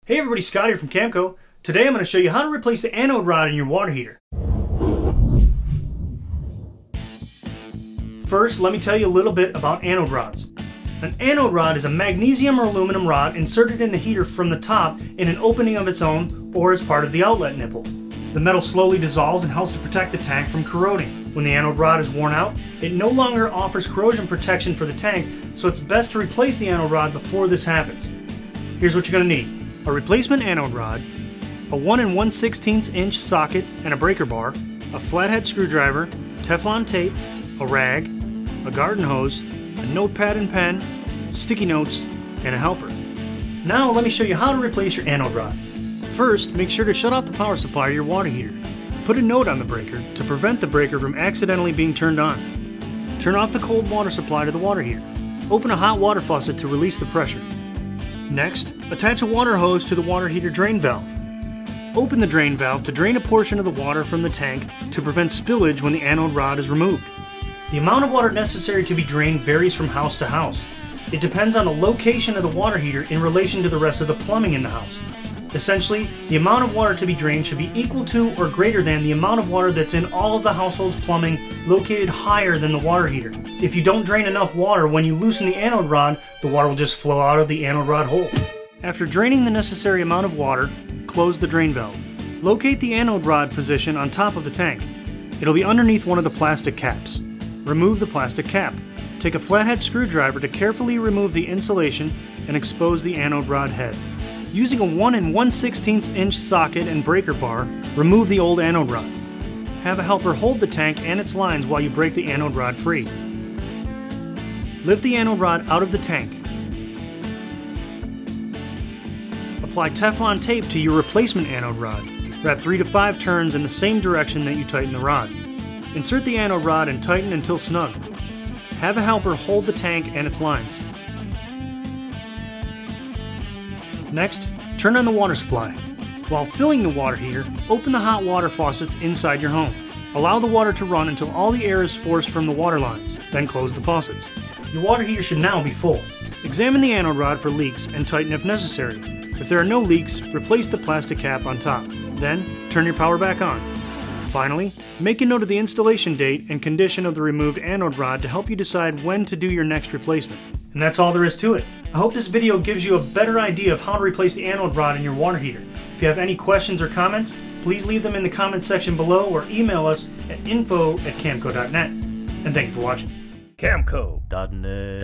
Hey everybody, Scott here from Camco. Today I'm going to show you how to replace the anode rod in your water heater. First, let me tell you a little bit about anode rods. An anode rod is a magnesium or aluminum rod inserted in the heater from the top in an opening of its own or as part of the outlet nipple. The metal slowly dissolves and helps to protect the tank from corroding. When the anode rod is worn out, it no longer offers corrosion protection for the tank, so it's best to replace the anode rod before this happens. Here's what you're going to need. A replacement anode rod, a 1 1/16 inch socket and a breaker bar, a flathead screwdriver, Teflon tape, a rag, a garden hose, a notepad and pen, sticky notes, and a helper. Now let me show you how to replace your anode rod. First, make sure to shut off the power supply to your water heater. Put a note on the breaker to prevent the breaker from accidentally being turned on. Turn off the cold water supply to the water heater. Open a hot water faucet to release the pressure. Next, attach a water hose to the water heater drain valve. Open the drain valve to drain a portion of the water from the tank to prevent spillage when the anode rod is removed. The amount of water necessary to be drained varies from house to house. It depends on the location of the water heater in relation to the rest of the plumbing in the house. Essentially, the amount of water to be drained should be equal to or greater than the amount of water that's in all of the household's plumbing located higher than the water heater. If you don't drain enough water, when you loosen the anode rod, the water will just flow out of the anode rod hole. After draining the necessary amount of water, close the drain valve. Locate the anode rod position on top of the tank. It'll be underneath one of the plastic caps. Remove the plastic cap. Take a flathead screwdriver to carefully remove the insulation and expose the anode rod head. Using a 1 1/16 inch socket and breaker bar, remove the old anode rod. Have a helper hold the tank and its lines while you break the anode rod free. Lift the anode rod out of the tank. Apply Teflon tape to your replacement anode rod. Wrap 3 to 5 turns in the same direction that you tighten the rod. Insert the anode rod and tighten until snug. Have a helper hold the tank and its lines. Next, turn on the water supply. While filling the water heater, open the hot water faucets inside your home. Allow the water to run until all the air is forced from the water lines, then close the faucets. Your water heater should now be full. Examine the anode rod for leaks and tighten if necessary. If there are no leaks, replace the plastic cap on top. Then, turn your power back on. Finally, make a note of the installation date and condition of the removed anode rod to help you decide when to do your next replacement. And that's all there is to it. I hope this video gives you a better idea of how to replace the anode rod in your water heater. If you have any questions or comments, please leave them in the comments section below or email us at info@camco.net. And thank you for watching. Camco.net.